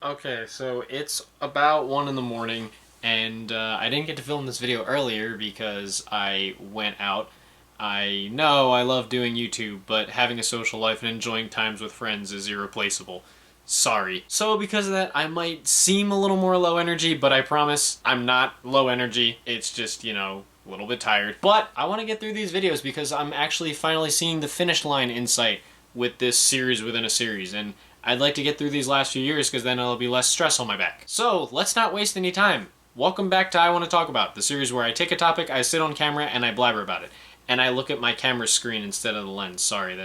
Okay, so it's about 1 in the morning, and I didn't get to film this video earlier because I went out. I know I love doing YouTube, but having a social life and enjoying times with friends is irreplaceable. Sorry. So because of that, I might seem a little more low energy, but I promise I'm not low energy. It's just, a little bit tired. But I want to get through these videos because I'm actually finally seeing the finish line in sight with this series within a series, and I'd like to get through these last few years because then it'll be less stress on my back. So let's not waste any time. Welcome back to I Want to Talk About, the series where I take a topic, I sit on camera, and I blabber about it. And I look at my camera screen instead of the lens. Sorry,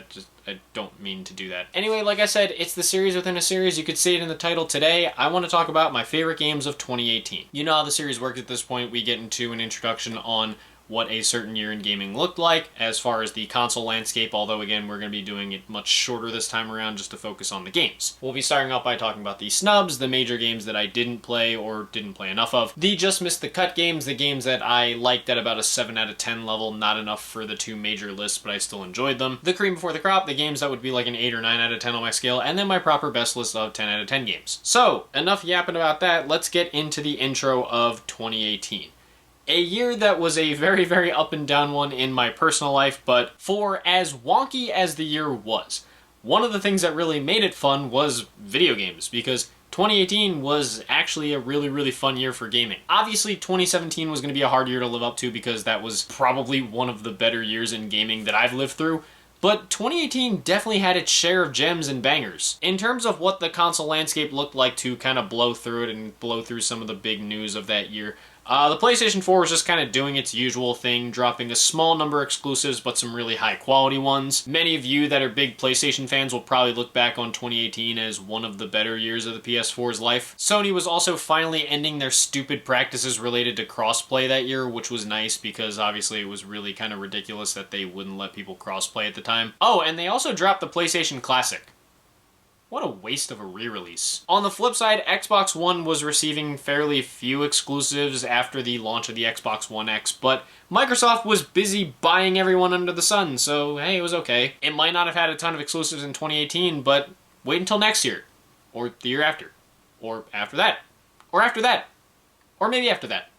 I don't mean to do that. Anyway, like I said, it's the series within a series. You could see it in the title today. I want to talk about my favorite games of 2018. You know how the series works at this point. We get into an introduction on what a certain year in gaming looked like as far as the console landscape, although again we're going to be doing it much shorter this time around just to focus on the games. We'll be starting off by talking about the snubs, the major games that I didn't play or didn't play enough of, the just missed the cut games, the games that I liked at about a 7 out of 10 level, not enough for the two major lists but I still enjoyed them, the cream before the crop, the games that would be like an 8 or 9 out of 10 on my scale, and then my proper best list of 10 out of 10 games. So, enough yapping about that, let's get into the intro of 2018. A year that was a very, very up and down one in my personal life, but for as wonky as the year was, one of the things that really made it fun was video games, because 2018 was actually a really, really fun year for gaming. Obviously, 2017 was going to be a hard year to live up to because that was probably one of the better years in gaming that I've lived through, but 2018 definitely had its share of gems and bangers. In terms of what the console landscape looked like to kind of blow through it and blow through some of the big news of that year, the PlayStation 4 was just kind of doing its usual thing, dropping a small number of exclusives, but some really high quality ones. Many of you that are big PlayStation fans will probably look back on 2018 as one of the better years of the PS4's life. Sony was also finally ending their stupid practices related to crossplay that year, which was nice because obviously it was really kind of ridiculous that they wouldn't let people crossplay at the time. Oh, and they also dropped the PlayStation Classic. What a waste of a re-release. On the flip side, Xbox One was receiving fairly few exclusives after the launch of the Xbox One X, but Microsoft was busy buying everyone under the sun, so hey, it was okay. It might not have had a ton of exclusives in 2018, but wait until next year. Or the year after. Or after that. Or after that. Or maybe after that.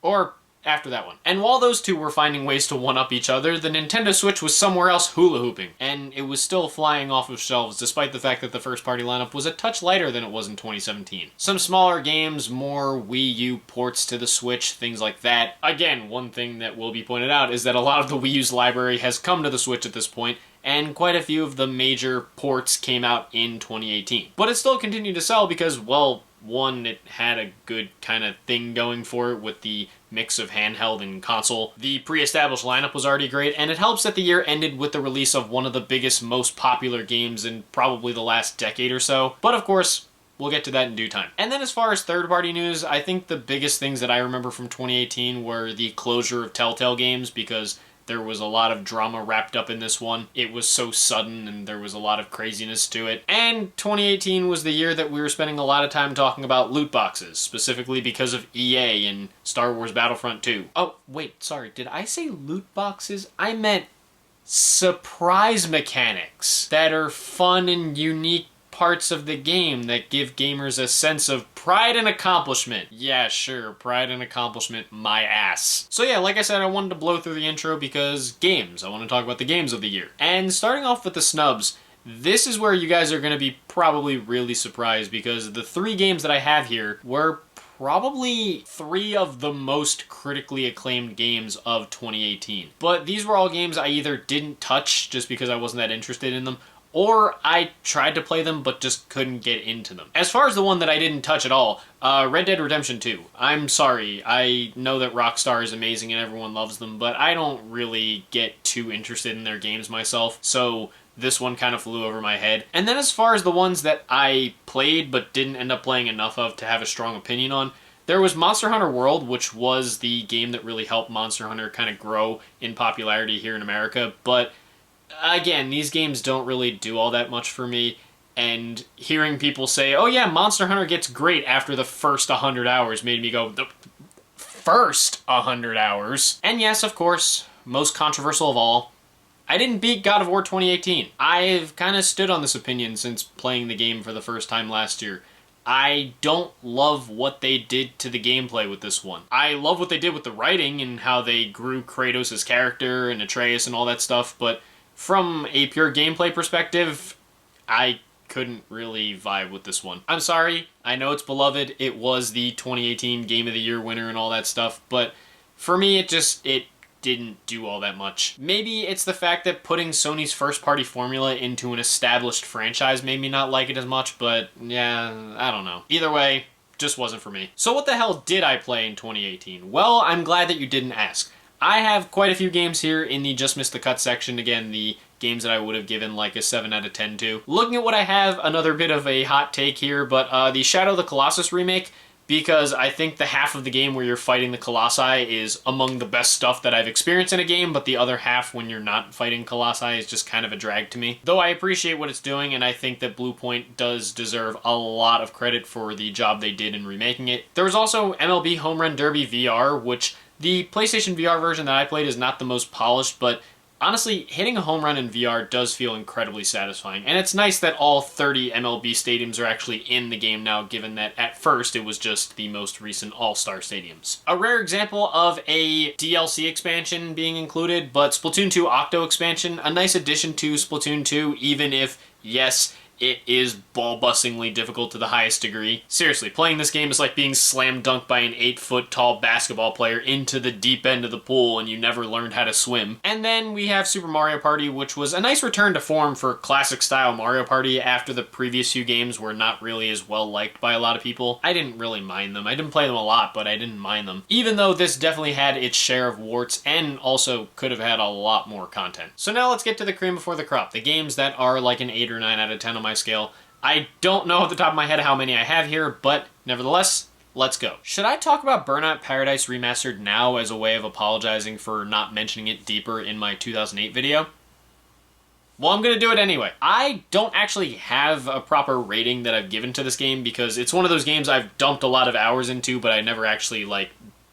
Or after that one. And while those two were finding ways to one-up each other, the Nintendo Switch was somewhere else hula-hooping, and it was still flying off of shelves despite the fact that the first-party lineup was a touch lighter than it was in 2017. Some smaller games, more Wii U ports to the Switch, things like that. Again, one thing that will be pointed out is that a lot of the Wii U's library has come to the Switch at this point, and quite a few of the major ports came out in 2018. But it still continued to sell because, well, one, it had a good kind of thing going for it with the mix of handheld and console. The pre-established lineup was already great, and it helps that the year ended with the release of one of the biggest, most popular games in probably the last decade or so. But of course, we'll get to that in due time. And then as far as third-party news, I think the biggest things that I remember from 2018 were the closure of Telltale games, because there was a lot of drama wrapped up in this one. It was so sudden and there was a lot of craziness to it. And 2018 was the year that we were spending a lot of time talking about loot boxes, specifically because of EA and Star Wars Battlefront 2. Oh, wait, sorry, did I say loot boxes? I meant surprise mechanics that are fun and unique parts of the game that give gamers a sense of pride and accomplishment. Yeah, sure, pride and accomplishment, my ass. So yeah, like I said, I wanted to blow through the intro because games. I want to talk about the games of the year. And starting off with the snubs, this is where you guys are going to be probably really surprised because the 3 games that I have here were probably 3 of the most critically acclaimed games of 2018. But these were all games I either didn't touch just because I wasn't that interested in them, or I tried to play them but just couldn't get into them. As far as the one that I didn't touch at all, Red Dead Redemption 2. I'm sorry, I know that Rockstar is amazing and everyone loves them, but I don't really get too interested in their games myself, so this one kind of flew over my head. And then as far as the ones that I played but didn't end up playing enough of to have a strong opinion on, there was Monster Hunter World, which was the game that really helped Monster Hunter kind of grow in popularity here in America, but again, these games don't really do all that much for me, and hearing people say, oh yeah, Monster Hunter gets great after the first 100 hours made me go, the first 100 hours? And yes, of course, most controversial of all, I didn't beat God of War 2018. I've kind of stood on this opinion since playing the game for the first time last year. I don't love what they did to the gameplay with this one. I love what they did with the writing and how they grew Kratos' character and Atreus and all that stuff, but from a pure gameplay perspective, I couldn't really vibe with this one. I'm sorry, I know it's beloved, it was the 2018 Game of the Year winner and all that stuff, but for me it didn't do all that much. Maybe it's the fact that putting Sony's first-party formula into an established franchise made me not like it as much, but yeah, I don't know. Either way, just wasn't for me. So what the hell did I play in 2018? Well, I'm glad that you didn't ask. I have quite a few games here in the Just Missed the Cut section. Again, the games that I would have given like a 7 out of 10 to. Looking at what I have, another bit of a hot take here, but the Shadow of the Colossus remake, because I think the half of the game where you're fighting the Colossi is among the best stuff that I've experienced in a game, but the other half when you're not fighting Colossi is just kind of a drag to me. Though I appreciate what it's doing, and I think that Bluepoint does deserve a lot of credit for the job they did in remaking it. There was also MLB Home Run Derby VR, which the PlayStation VR version that I played is not the most polished, but honestly, hitting a home run in VR does feel incredibly satisfying, and it's nice that all 30 MLB stadiums are actually in the game now, given that at first it was just the most recent All-Star stadiums. A rare example of a DLC expansion being included, but Splatoon 2 Octo expansion, a nice addition to Splatoon 2, even if, yes, it is ball-bustingly difficult to the highest degree. Seriously, playing this game is like being slam dunked by an 8-foot-tall basketball player into the deep end of the pool and you never learned how to swim. And then we have Super Mario Party, which was a nice return to form for classic-style Mario Party after the previous few games were not really as well-liked by a lot of people. I didn't really mind them. I didn't play them a lot, but I didn't mind them. Even though this definitely had its share of warts and also could have had a lot more content. So now let's get to the cream before the crop, the games that are like an 8 or 9 out of 10 on my scale. I don't know off the top of my head how many I have here, but nevertheless, let's go. Should I talk about Burnout Paradise Remastered now as a way of apologizing for not mentioning it deeper in my 2008 video? Well, I'm gonna do it anyway. I don't actually have a proper rating that I've given to this game because it's one of those games I've dumped a lot of hours into, but I never actually, like,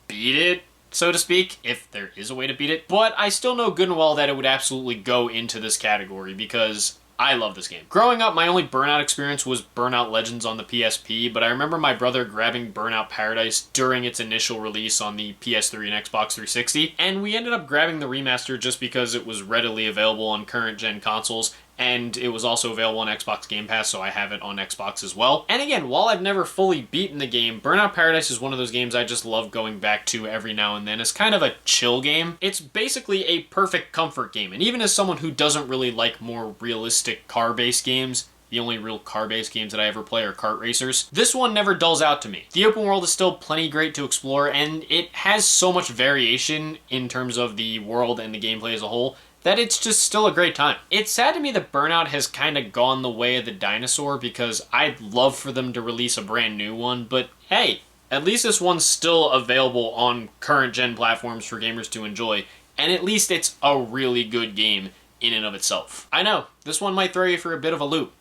beat it, so to speak, if there is a way to beat it. But I still know good and well that it would absolutely go into this category because I love this game. Growing up, my only Burnout experience was Burnout Legends on the PSP, but I remember my brother grabbing Burnout Paradise during its initial release on the PS3 and Xbox 360, and we ended up grabbing the remaster just because it was readily available on current-gen consoles, and it was also available on Xbox Game Pass, so I have it on Xbox as well. And again, while I've never fully beaten the game, Burnout Paradise is one of those games I just love going back to every now and then. It's kind of a chill game. It's basically a perfect comfort game, and even as someone who doesn't really like more realistic car-based games, the only real car-based games that I ever play are kart racers, this one never dulls out to me. The open world is still plenty great to explore, and it has so much variation in terms of the world and the gameplay as a whole that it's just still a great time. It's sad to me that Burnout has kind of gone the way of the dinosaur because I'd love for them to release a brand new one, but hey, at least this one's still available on current-gen platforms for gamers to enjoy, and at least it's a really good game in and of itself. I know, this one might throw you for a bit of a loop.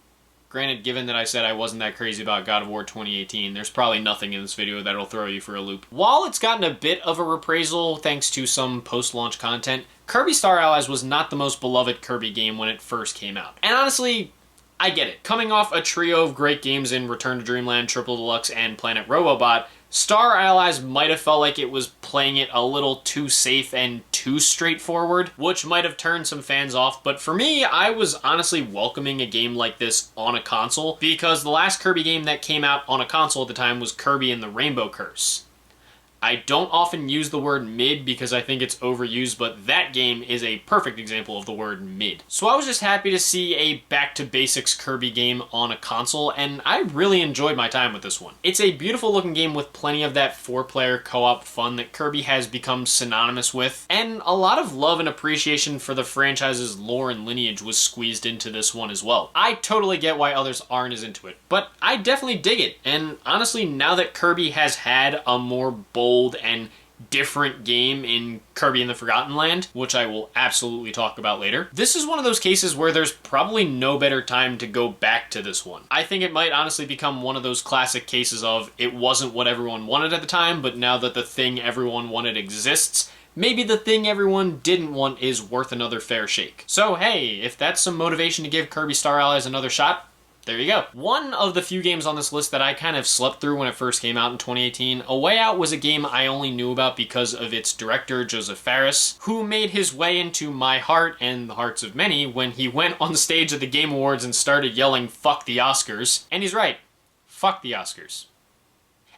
Granted, given that I said I wasn't that crazy about God of War 2018, there's probably nothing in this video that'll throw you for a loop. While it's gotten a bit of a reprisal thanks to some post-launch content, Kirby Star Allies was not the most beloved Kirby game when it first came out. And honestly, I get it. Coming off a trio of great games in Return to Dreamland, Triple Deluxe, and Planet Robobot, Star Allies might have felt like it was playing it a little too safe and too straightforward, which might have turned some fans off, but for me, I was honestly welcoming a game like this on a console, because the last Kirby game that came out on a console at the time was Kirby and the Rainbow Curse. I don't often use the word mid because I think it's overused, but that game is a perfect example of the word mid. So I was just happy to see a back-to-basics Kirby game on a console, and I really enjoyed my time with this one. It's a beautiful looking game with plenty of that 4-player co-op fun that Kirby has become synonymous with, and a lot of love and appreciation for the franchise's lore and lineage was squeezed into this one as well. I totally get why others aren't as into it, but I definitely dig it, and honestly, now that Kirby has had a more bold and different game in Kirby and the Forgotten Land, which I will absolutely talk about later, this is one of those cases where there's probably no better time to go back to this one. I think it might honestly become one of those classic cases of it wasn't what everyone wanted at the time, but now that the thing everyone wanted exists, maybe the thing everyone didn't want is worth another fair shake. So hey, if that's some motivation to give Kirby Star Allies another shot, There you go. One of the few games on this list that I kind of slept through when it first came out in 2018, A Way Out was a game I only knew about because of its director, Joseph Fares, who made his way into my heart and the hearts of many when he went on stage at the Game Awards and started yelling, "Fuck the Oscars." And he's right. Fuck the Oscars.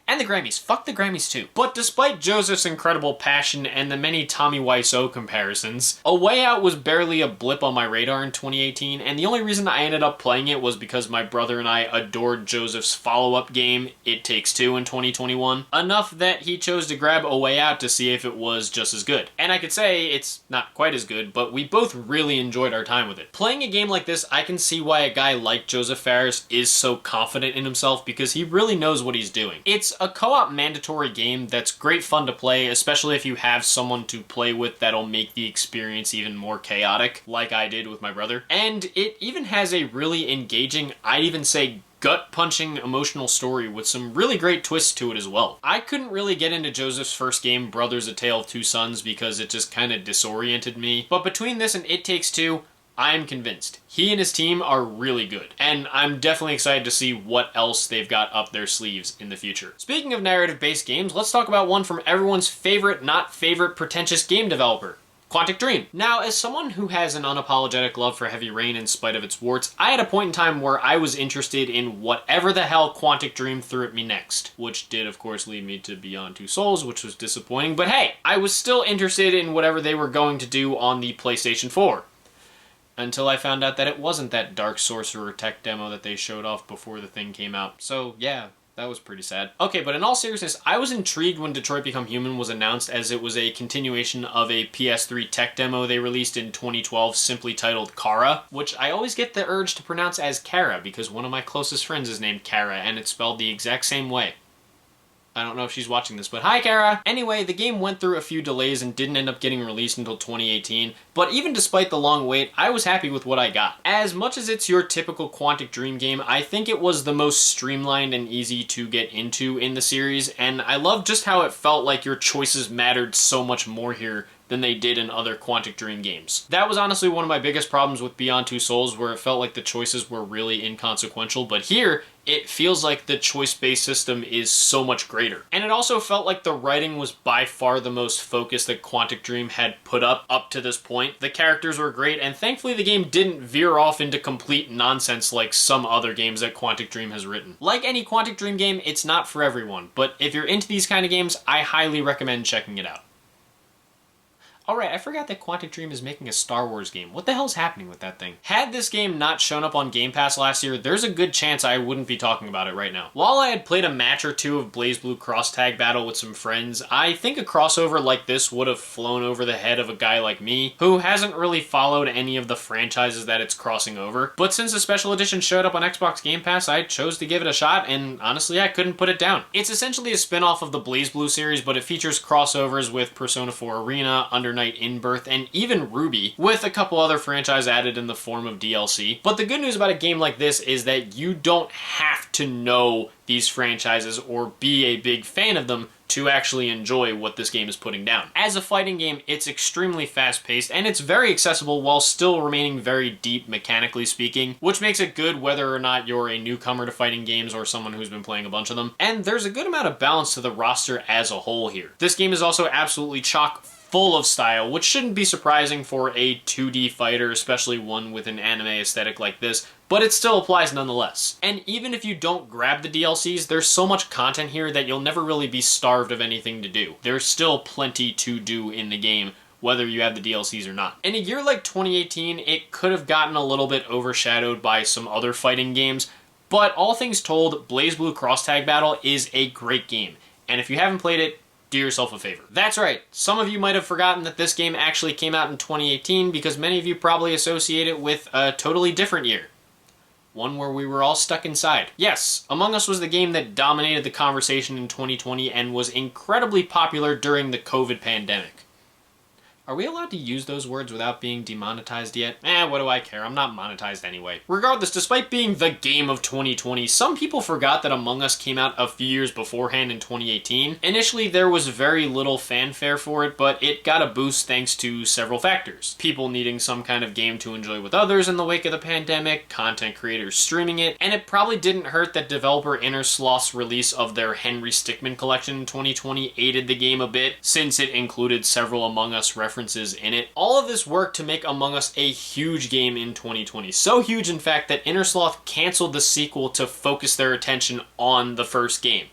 And the Grammys. Fuck the Grammys too. But despite Joseph's incredible passion and the many Tommy Wiseau comparisons, A Way Out was barely a blip on my radar in 2018, and the only reason I ended up playing it was because my brother and I adored Joseph's follow-up game, It Takes Two, in 2021, enough that he chose to grab A Way Out to see if it was just as good. And I could say it's not quite as good, but we both really enjoyed our time with it. Playing a game like this, I can see why a guy like Joseph Fares is so confident in himself, because he really knows what he's doing. It's a co-op mandatory game that's great fun to play, especially if you have someone to play with that'll make the experience even more chaotic, like I did with my brother. And it even has a really engaging, I'd even say gut-punching emotional story with some really great twists to it as well. I couldn't really get into Joseph's first game, Brothers: A Tale of Two Sons, because it just kind of disoriented me, but between this and It Takes Two, I'm convinced. He and his team are really good, and I'm definitely excited to see what else they've got up their sleeves in the future. Speaking of narrative-based games, let's talk about one from everyone's favorite, not favorite, pretentious game developer, Quantic Dream. Now, as someone who has an unapologetic love for Heavy Rain in spite of its warts, I had a point in time where I was interested in whatever the hell Quantic Dream threw at me next, which did, of course, lead me to Beyond Two Souls, which was disappointing, but hey, I was still interested in whatever they were going to do on the PlayStation 4. Until I found out that it wasn't that Dark Sorcerer tech demo that they showed off before the thing came out. So yeah, that was pretty sad. Okay, but in all seriousness, I was intrigued when Detroit Become Human was announced, as it was a continuation of a PS3 tech demo they released in 2012 simply titled Kara, which I always get the urge to pronounce as Kara because one of my closest friends is named Kara and it's spelled the exact same way. I don't know if she's watching this, but hi, Kara! Anyway, the game went through a few delays and didn't end up getting released until 2018, but even despite the long wait, I was happy with what I got. As much as it's your typical Quantic Dream game, I think it was the most streamlined and easy to get into in the series, and I love just how it felt like your choices mattered so much more here than they did in other Quantic Dream games. That was honestly one of my biggest problems with Beyond Two Souls, where it felt like the choices were really inconsequential, but here, it feels like the choice-based system is so much greater. And it also felt like the writing was by far the most focus that Quantic Dream had put up to this point. The characters were great, and thankfully the game didn't veer off into complete nonsense like some other games that Quantic Dream has written. Like any Quantic Dream game, it's not for everyone, but if you're into these kind of games, I highly recommend checking it out. Alright, I forgot that Quantic Dream is making a Star Wars game. What the hell's happening with that thing? Had this game not shown up on Game Pass last year, there's a good chance I wouldn't be talking about it right now. While I had played a match or two of BlazBlue Cross Tag Battle with some friends, I think a crossover like this would have flown over the head of a guy like me, who hasn't really followed any of the franchises that it's crossing over. But since the special edition showed up on Xbox Game Pass, I chose to give it a shot, and honestly, I couldn't put it down. It's essentially a spin-off of the BlazBlue series, but it features crossovers with Persona 4 Arena, Under Night In-Birth, and even Ruby, with a couple other franchises added in the form of DLC. But the good news about a game like this is that you don't have to know these franchises or be a big fan of them to actually enjoy what this game is putting down. As a fighting game, it's extremely fast-paced, and it's very accessible while still remaining very deep mechanically speaking, which makes it good whether or not you're a newcomer to fighting games or someone who's been playing a bunch of them. And there's a good amount of balance to the roster as a whole here. This game is also absolutely chock full of style, which shouldn't be surprising for a 2D fighter, especially one with an anime aesthetic like this, but it still applies nonetheless. And even if you don't grab the DLCs, there's so much content here that you'll never really be starved of anything to do. There's still plenty to do in the game, whether you have the DLCs or not. In a year like 2018, it could have gotten a little bit overshadowed by some other fighting games, but all things told, BlazBlue Cross Tag Battle is a great game, and if you haven't played it, do yourself a favor. That's right, some of you might have forgotten that this game actually came out in 2018 because many of you probably associate it with a totally different year. One where we were all stuck inside. Yes, Among Us was the game that dominated the conversation in 2020 and was incredibly popular during the COVID pandemic. Are we allowed to use those words without being demonetized yet? What do I care? I'm not monetized anyway. Regardless, despite being the game of 2020, some people forgot that Among Us came out a few years beforehand in 2018. Initially, there was very little fanfare for it, but it got a boost thanks to several factors. People needing some kind of game to enjoy with others in the wake of the pandemic, content creators streaming it, and it probably didn't hurt that developer Innersloth's release of their Henry Stickmin collection in 2020 aided the game a bit, since it included several Among Us references in it. All of this worked to make Among Us a huge game in 2020. So huge, in fact, that Innersloth canceled the sequel to focus their attention on the first game.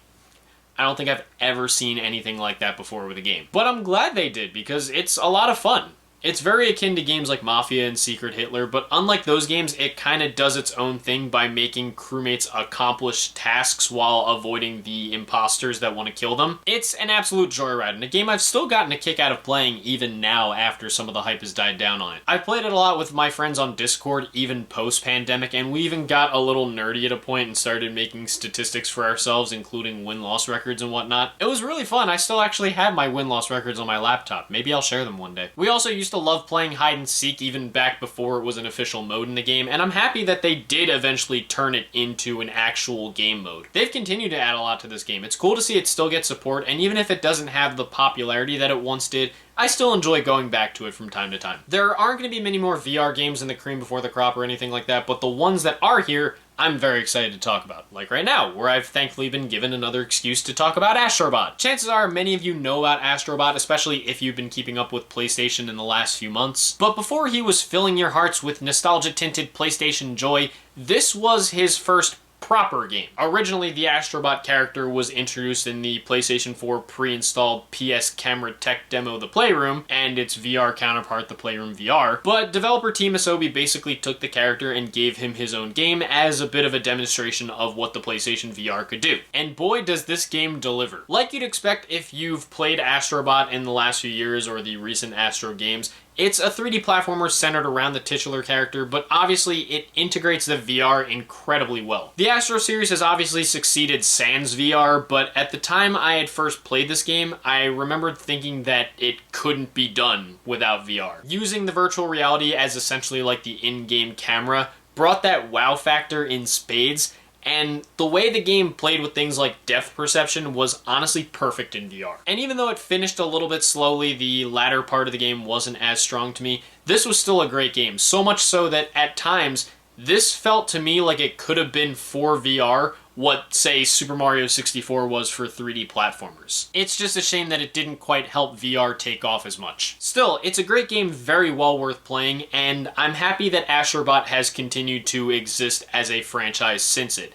I don't think I've ever seen anything like that before with a game. But I'm glad they did, because it's a lot of fun. It's very akin to games like Mafia and Secret Hitler, but unlike those games, it kind of does its own thing by making crewmates accomplish tasks while avoiding the imposters that want to kill them. It's an absolute joyride, and a game I've still gotten a kick out of playing even now after some of the hype has died down on it. I've played it a lot with my friends on Discord, even post-pandemic, and we even got a little nerdy at a point and started making statistics for ourselves, including win-loss records and whatnot. It was really fun. I still actually have my win-loss records on my laptop. Maybe I'll share them one day. We also used to love playing hide and seek even back before it was an official mode in the game, and I'm happy that they did eventually turn it into an actual game mode. They've continued to add a lot to this game. It's cool to see it still get support, and even if it doesn't have the popularity that it once did, I still enjoy going back to it from time to time. There aren't going to be many more VR games in the cream before the crop or anything like that, but the ones that are here, I'm very excited to talk about. Like right now, where I've thankfully been given another excuse to talk about Astrobot. Chances are many of you know about Astrobot, especially if you've been keeping up with PlayStation in the last few months. But before he was filling your hearts with nostalgia-tinted PlayStation joy, this was his first proper game. Originally, the Astrobot character was introduced in the PlayStation 4 pre-installed PS Camera Tech demo The Playroom, and its VR counterpart, The Playroom VR, but developer Team Asobi basically took the character and gave him his own game as a bit of a demonstration of what the PlayStation VR could do. And boy, does this game deliver. Like you'd expect if you've played Astrobot in the last few years or the recent Astro games, it's a 3D platformer centered around the titular character, but obviously it integrates the VR incredibly well. The Astro series has obviously succeeded sans VR, but at the time I had first played this game, I remembered thinking that it couldn't be done without VR. Using the virtual reality as essentially like the in-game camera brought that wow factor in spades, and the way the game played with things like depth perception was honestly perfect in VR. And even though it finished a little bit slowly, the latter part of the game wasn't as strong to me, this was still a great game. So much so that at times, this felt to me like it could have been for VR what, say, Super Mario 64 was for 3D platformers. It's just a shame that it didn't quite help VR take off as much. Still, it's a great game, very well worth playing, and I'm happy that Astrobot has continued to exist as a franchise since it,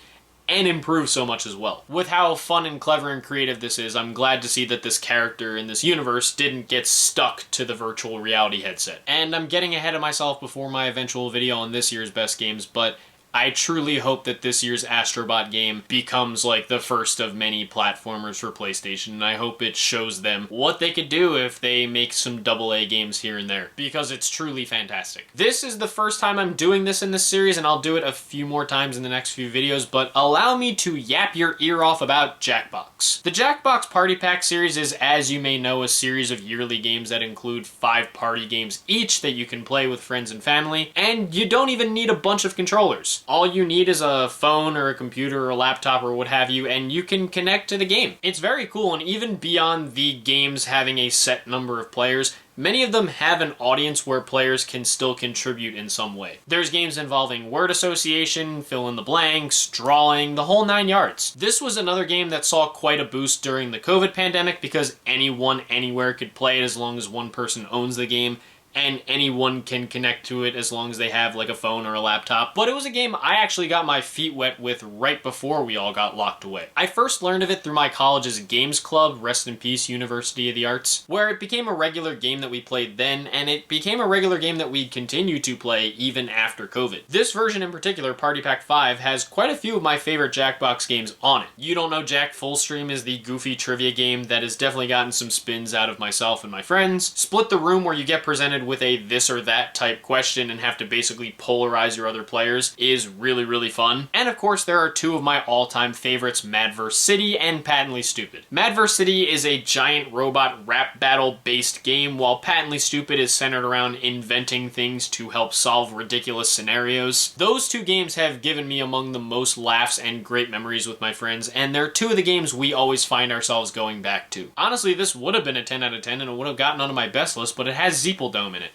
and improve so much as well. With how fun and clever and creative this is, I'm glad to see that this character in this universe didn't get stuck to the virtual reality headset. And I'm getting ahead of myself before my eventual video on this year's best games, but I truly hope that this year's Astrobot game becomes like the first of many platformers for PlayStation, and I hope it shows them what they could do if they make some AA games here and there, because it's truly fantastic. This is the first time I'm doing this in this series, and I'll do it a few more times in the next few videos, but allow me to yap your ear off about Jackbox. The Jackbox Party Pack series is, as you may know, a series of yearly games that include 5 party games each that you can play with friends and family, and you don't even need a bunch of controllers. All you need is a phone or a computer or a laptop or what have you, and you can connect to the game. It's very cool, and even beyond the games having a set number of players, many of them have an audience where players can still contribute in some way. There's games involving word association, fill in the blanks, drawing, the whole 9 yards. This was another game that saw quite a boost during the COVID pandemic because anyone anywhere could play it as long as one person owns the game, and anyone can connect to it as long as they have like a phone or a laptop. But it was a game I actually got my feet wet with right before we all got locked away. I first learned of it through my college's games club, rest in peace, University of the Arts, where it became a regular game that we played then, and it became a regular game that we continue to play even after COVID. This version in particular, Party Pack 5, has quite a few of my favorite Jackbox games on it. You Don't Know Jack Fullstream is the goofy trivia game that has definitely gotten some spins out of myself and my friends. Split the Room, where you get presented presented with a this or that type question and have to basically polarize your other players is really, really fun. And of course, there are two of my all-time favorites, Mad vs. City and Patently Stupid. Mad vs. City is a giant robot rap battle-based game, while Patently Stupid is centered around inventing things to help solve ridiculous scenarios. Those two games have given me among the most laughs and great memories with my friends, and they're two of the games we always find ourselves going back to. Honestly, this would have been a 10 out of 10 and it would have gotten onto my best list, but it has Zeepeldome in it.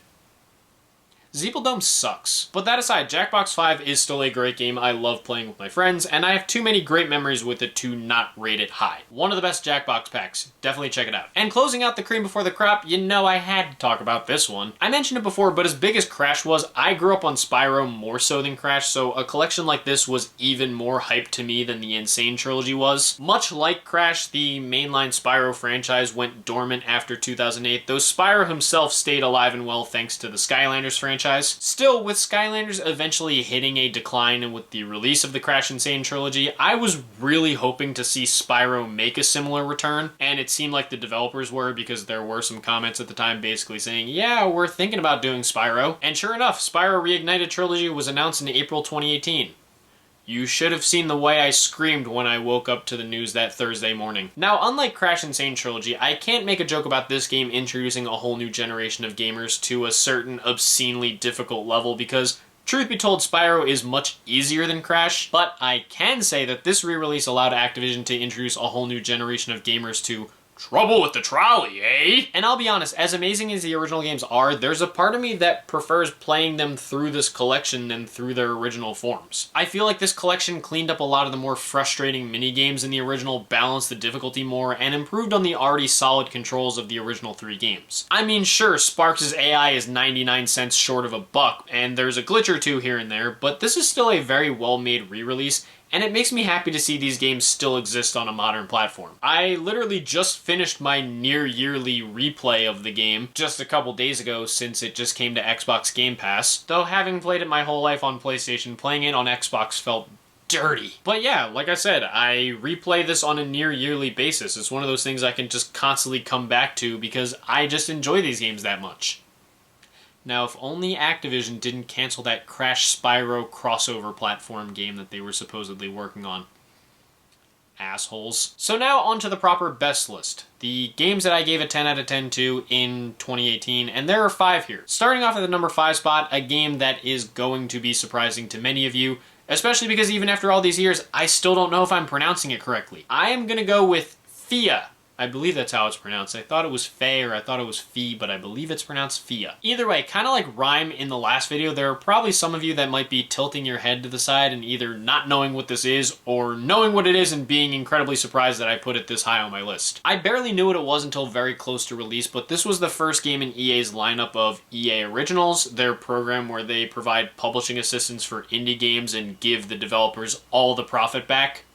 Zeepeldome sucks. But that aside, Jackbox 5 is still a great game I love playing with my friends, and I have too many great memories with it to not rate it high. One of the best Jackbox packs. Definitely check it out. And closing out the cream before the crop, you know I had to talk about this one. I mentioned it before, but as big as Crash was, I grew up on Spyro more so than Crash, so a collection like this was even more hyped to me than the Insane trilogy was. Much like Crash, the mainline Spyro franchise went dormant after 2008, though Spyro himself stayed alive and well thanks to the Skylanders franchise. Still, with Skylanders eventually hitting a decline and with the release of the Crash Insane trilogy, I was really hoping to see Spyro make a similar return, and it seemed like the developers were, because there were some comments at the time basically saying, yeah, we're thinking about doing Spyro. And sure enough, Spyro Reignited Trilogy was announced in April 2018. You should have seen the way I screamed when I woke up to the news that Thursday morning. Now, unlike Crash Insane Trilogy, I can't make a joke about this game introducing a whole new generation of gamers to a certain obscenely difficult level because, truth be told, Spyro is much easier than Crash, but I can say that this re-release allowed Activision to introduce a whole new generation of gamers to trouble with the trolley, eh? And I'll be honest, as amazing as the original games are, there's a part of me that prefers playing them through this collection than through their original forms. I feel like this collection cleaned up a lot of the more frustrating mini-games in the original, balanced the difficulty more, and improved on the already solid controls of the original 3 games. I mean, sure, Sparks' AI is 99 cents short of a buck, and there's a glitch or two here and there, but this is still a very well-made re-release, and it makes me happy to see these games still exist on a modern platform. I literally just finished my near-yearly replay of the game just a couple days ago since it just came to Xbox Game Pass, though having played it my whole life on PlayStation, playing it on Xbox felt dirty. But yeah, like I said, I replay this on a near-yearly basis. It's one of those things I can just constantly come back to because I just enjoy these games that much. Now, if only Activision didn't cancel that Crash Spyro crossover platform game that they were supposedly working on. Assholes. So now onto the proper best list. The games that I gave a 10 out of 10 to in 2018, and there are 5 here. Starting off at the number 5 spot, a game that is going to be surprising to many of you, especially because even after all these years, I still don't know if I'm pronouncing it correctly. I am gonna go with Fia. I believe that's how it's pronounced. I thought it was Faye or I thought it was Fee, but I believe it's pronounced Fia. Either way, kind of like Rhyme in the last video, there are probably some of you that might be tilting your head to the side and either not knowing what this is or knowing what it is and being incredibly surprised that I put it this high on my list. I barely knew what it was until very close to release, but this was the first game in EA's lineup of EA Originals, their program where they provide publishing assistance for indie games and give the developers all the profit back.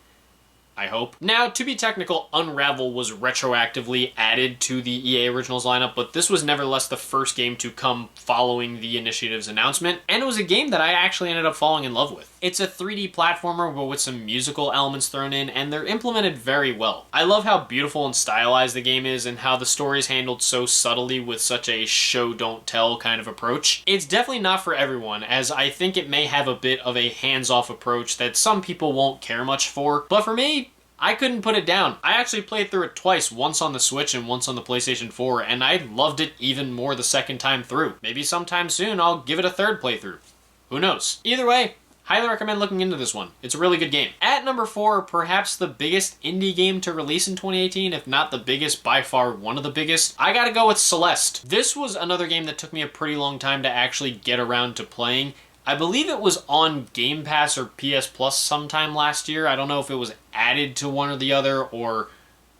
I hope. Now, to be technical, Unravel was retroactively added to the EA Originals lineup, but this was nevertheless the first game to come following the initiative's announcement, and it was a game that I actually ended up falling in love with. It's a 3D platformer, but with some musical elements thrown in, and they're implemented very well. I love how beautiful and stylized the game is, and how the story is handled so subtly with such a show-don't-tell kind of approach. It's definitely not for everyone, as I think it may have a bit of a hands-off approach that some people won't care much for, but for me, I couldn't put it down. I actually played through it twice, once on the Switch and once on the PlayStation 4, and I loved it even more the second time through. Maybe sometime soon I'll give it a third playthrough. Who knows? Either way, highly recommend looking into this one. It's a really good game. At number 4, perhaps the biggest indie game to release in 2018, if not the biggest, by far one of the biggest, I gotta go with Celeste. This was another game that took me a pretty long time to actually get around to playing. I believe it was on Game Pass or PS Plus sometime last year. I don't know if it was added to one or the other or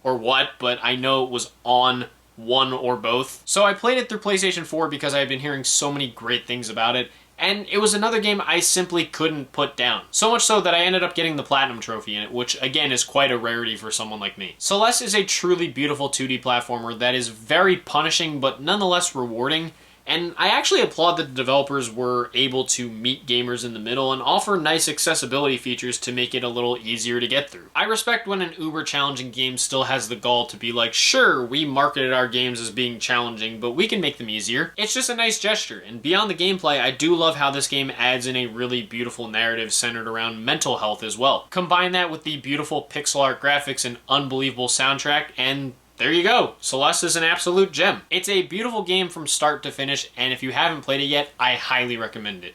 what, but I know it was on one or both. So I played it through PlayStation 4 because I had been hearing so many great things about it, and it was another game I simply couldn't put down. So much so that I ended up getting the Platinum Trophy in it, which again is quite a rarity for someone like me. Celeste is a truly beautiful 2D platformer that is very punishing but nonetheless rewarding, And I actually applaud that the developers were able to meet gamers in the middle and offer nice accessibility features to make it a little easier to get through. I respect when an uber challenging game still has the gall to be like, sure, we marketed our games as being challenging, but we can make them easier. It's just a nice gesture, and beyond the gameplay, I do love how this game adds in a really beautiful narrative centered around mental health as well. Combine that with the beautiful pixel art graphics and unbelievable soundtrack, and there you go. Celeste is an absolute gem. It's a beautiful game from start to finish, and if you haven't played it yet, I highly recommend it.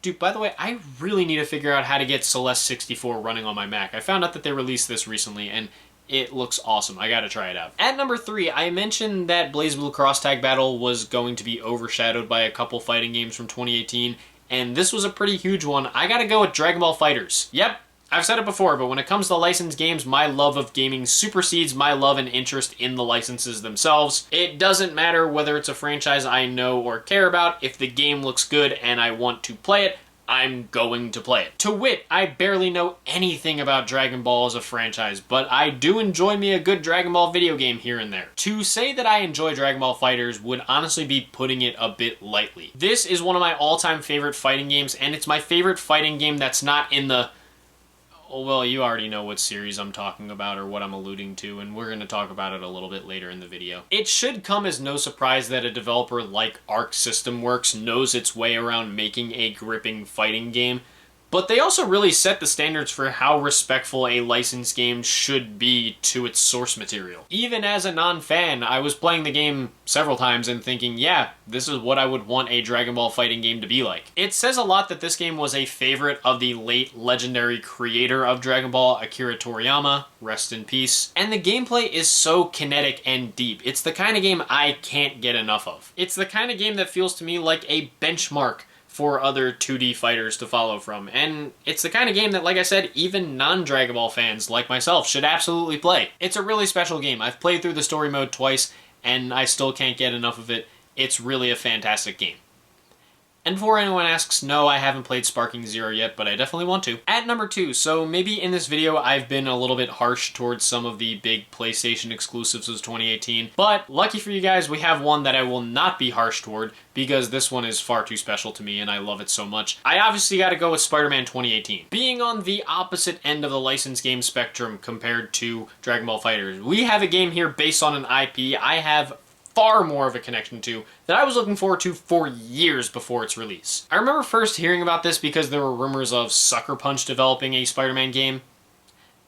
Dude, by the way, I really need to figure out how to get Celeste 64 running on my Mac. I found out that they released this recently, and it looks awesome. I gotta try it out. At number 3, I mentioned that BlazBlue Cross Tag Battle was going to be overshadowed by a couple fighting games from 2018, and this was a pretty huge one. I gotta go with Dragon Ball FighterZ. Yep, I've said it before, but when it comes to licensed games, my love of gaming supersedes my love and interest in the licenses themselves. It doesn't matter whether it's a franchise I know or care about. If the game looks good and I want to play it, I'm going to play it. To wit, I barely know anything about Dragon Ball as a franchise, but I do enjoy me a good Dragon Ball video game here and there. To say that I enjoy Dragon Ball FighterZ would honestly be putting it a bit lightly. This is one of my all-time favorite fighting games, and it's my favorite fighting game that's not in the... well, you already know what series I'm talking about or what I'm alluding to, and we're going to talk about it a little bit later in the video. It should come as no surprise that a developer like Arc System Works knows its way around making a gripping fighting game, but they also really set the standards for how respectful a licensed game should be to its source material. Even as a non-fan, I was playing the game several times and thinking, yeah, this is what I would want a Dragon Ball fighting game to be like. It says a lot that this game was a favorite of the late legendary creator of Dragon Ball, Akira Toriyama, rest in peace. And the gameplay is so kinetic and deep. It's the kind of game I can't get enough of. It's the kind of game that feels to me like a benchmark for other 2D fighters to follow from. And it's the kind of game that, like I said, even non-Dragon Ball fans like myself should absolutely play. It's a really special game. I've played through the story mode twice, and I still can't get enough of it. It's really a fantastic game. And before anyone asks, no, I haven't played Sparking Zero yet, but I definitely want to. At number 2, so maybe in this video I've been a little bit harsh towards some of the big PlayStation exclusives of 2018, but lucky for you guys, we have one that I will not be harsh toward, because this one is far too special to me and I love it so much. I obviously gotta go with Spider-Man 2018. Being on the opposite end of the licensed game spectrum compared to Dragon Ball FighterZ, we have a game here based on an IP I have far more of a connection to that I was looking forward to for years before its release. I remember first hearing about this because there were rumors of Sucker Punch developing a Spider-Man game.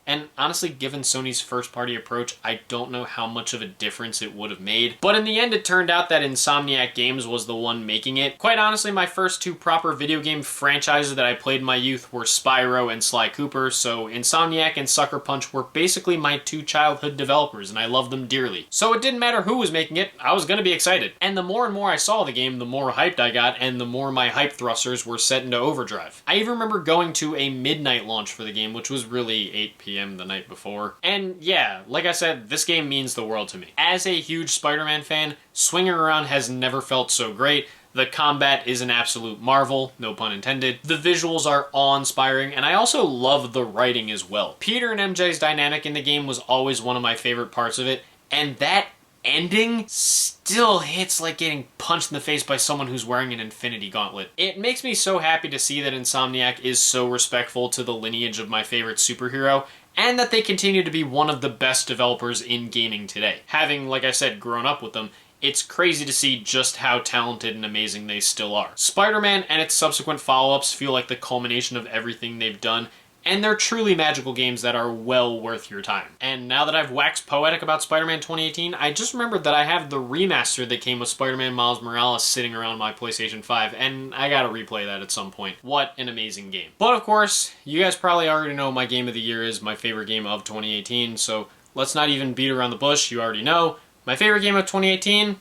And honestly, given Sony's first-party approach, I don't know how much of a difference it would have made. But in the end, it turned out that Insomniac Games was the one making it. Quite honestly, my first 2 proper video game franchises that I played in my youth were Spyro and Sly Cooper, so Insomniac and Sucker Punch were basically my 2 childhood developers, and I loved them dearly. So it didn't matter who was making it, I was gonna be excited. And the more and more I saw the game, the more hyped I got, and the more my hype thrusters were set into overdrive. I even remember going to a midnight launch for the game, which was really 8 p.m. the night before. And yeah, like I said, this game means the world to me. As a huge Spider-Man fan, swinging around has never felt so great. The combat is an absolute marvel, no pun intended. The visuals are awe-inspiring, and I also love the writing as well. Peter and MJ's dynamic in the game was always one of my favorite parts of it, and that ending still hits like getting punched in the face by someone who's wearing an Infinity Gauntlet. It makes me so happy to see that Insomniac is so respectful to the lineage of my favorite superhero, and that they continue to be one of the best developers in gaming today. Having, like I said, grown up with them, it's crazy to see just how talented and amazing they still are. Spider-Man and its subsequent follow-ups feel like the culmination of everything they've done, and they're truly magical games that are well worth your time. And now that I've waxed poetic about Spider-Man 2018, I just remembered that I have the remaster that came with Spider-Man Miles Morales sitting around my PlayStation 5, and I gotta replay that at some point. What an amazing game. But of course, you guys probably already know my game of the year is my favorite game of 2018, so let's not even beat around the bush, you already know. My favorite game of 2018?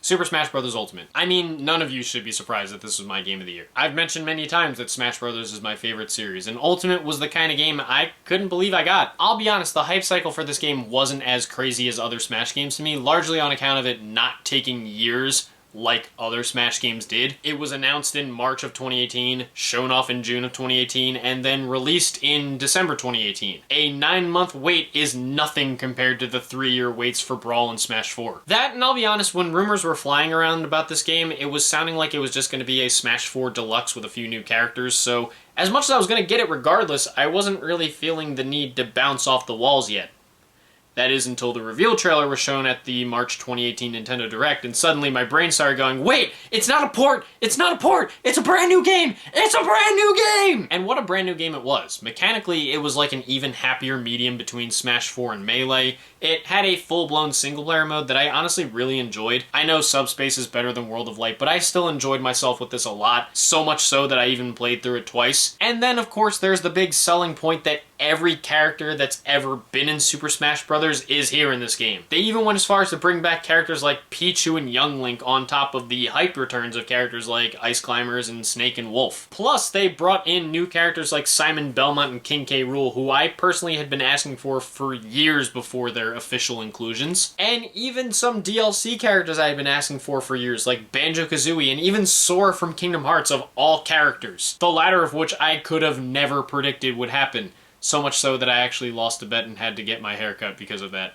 Super Smash Bros. Ultimate. I mean, none of you should be surprised that this was my game of the year. I've mentioned many times that Smash Bros. Is my favorite series, and Ultimate was the kind of game I couldn't believe I got. I'll be honest, the hype cycle for this game wasn't as crazy as other Smash games to me, largely on account of it not taking years like other Smash games did. It was announced in March of 2018, shown off in June of 2018, and then released in December 2018. A 9-month wait is nothing compared to the 3-year waits for Brawl and Smash 4. That, and I'll be honest, when rumors were flying around about this game, it was sounding like it was just going to be a Smash 4 Deluxe with a few new characters, so as much as I was going to get it regardless, I wasn't really feeling the need to bounce off the walls yet. That is until the reveal trailer was shown at the March 2018 Nintendo Direct, and suddenly my brain started going, wait, it's not a port! It's not a port! It's a brand new game! It's a brand new game! And what a brand new game it was. Mechanically, it was like an even happier medium between Smash 4 and Melee. It had a full-blown single-player mode that I honestly really enjoyed. I know Subspace is better than World of Light, but I still enjoyed myself with this a lot, so much so that I even played through it twice. And then, of course, there's the big selling point that every character that's ever been in Super Smash Bros. Is here in this game. They even went as far as to bring back characters like Pichu and Young Link on top of the hype returns of characters like Ice Climbers and Snake and Wolf. Plus, they brought in new characters like Simon Belmont and King K. Rool, who I personally had been asking for years before their official inclusions. And even some DLC characters I had been asking for years, like Banjo-Kazooie and even Sora from Kingdom Hearts, of all characters. The latter of which I could have never predicted would happen. So much so that I actually lost a bet and had to get my hair cut because of that.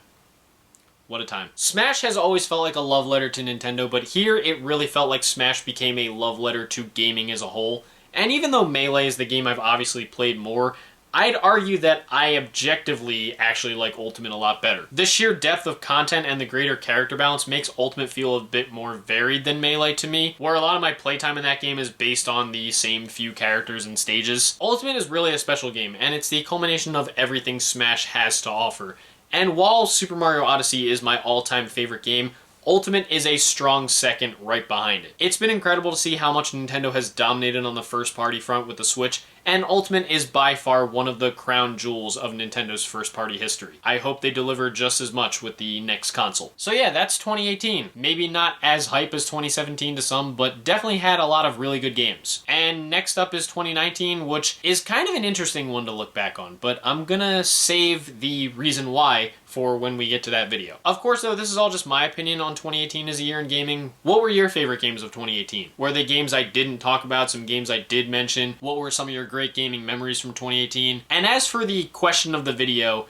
What a time. Smash has always felt like a love letter to Nintendo, but here it really felt like Smash became a love letter to gaming as a whole. And even though Melee is the game I've obviously played more, I'd argue that I objectively actually like Ultimate a lot better. The sheer depth of content and the greater character balance makes Ultimate feel a bit more varied than Melee to me, where a lot of my playtime in that game is based on the same few characters and stages. Ultimate is really a special game, and it's the culmination of everything Smash has to offer. And while Super Mario Odyssey is my all-time favorite game, Ultimate is a strong second right behind it. It's been incredible to see how much Nintendo has dominated on the first-party front with the Switch, and Ultimate is by far one of the crown jewels of Nintendo's first-party history. I hope they deliver just as much with the next console. So yeah, that's 2018. Maybe not as hype as 2017 to some, but definitely had a lot of really good games. And next up is 2019, which is kind of an interesting one to look back on, but I'm gonna save the reason why for when we get to that video. Of course, though, this is all just my opinion on 2018 as a year in gaming. What were your favorite games of 2018? Were they games I didn't talk about, some games I did mention? What were some of your great gaming memories from 2018? And as for the question of the video,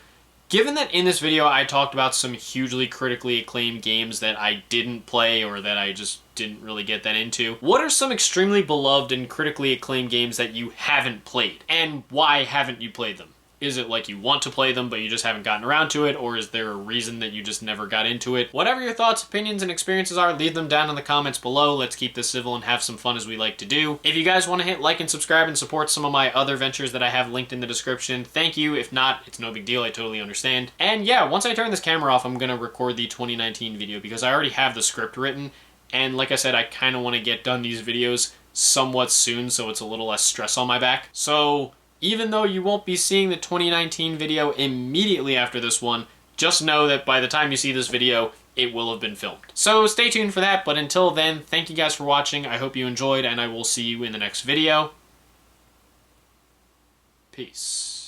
given that in this video I talked about some hugely critically acclaimed games that I didn't play or that I just didn't really get that into, what are some extremely beloved and critically acclaimed games that you haven't played? And why haven't you played them? Is it like you want to play them, but you just haven't gotten around to it? Or is there a reason that you just never got into it? Whatever your thoughts, opinions, and experiences are, leave them down in the comments below. Let's keep this civil and have some fun as we like to do. If you guys want to hit like and subscribe and support some of my other ventures that I have linked in the description, thank you. If not, it's no big deal. I totally understand. And yeah, once I turn this camera off, I'm going to record the 2019 video because I already have the script written. And like I said, I kind of want to get done these videos somewhat soon so it's a little less stress on my back. So even though you won't be seeing the 2019 video immediately after this one, just know that by the time you see this video, it will have been filmed. So stay tuned for that, but until then, thank you guys for watching. I hope you enjoyed, and I will see you in the next video. Peace.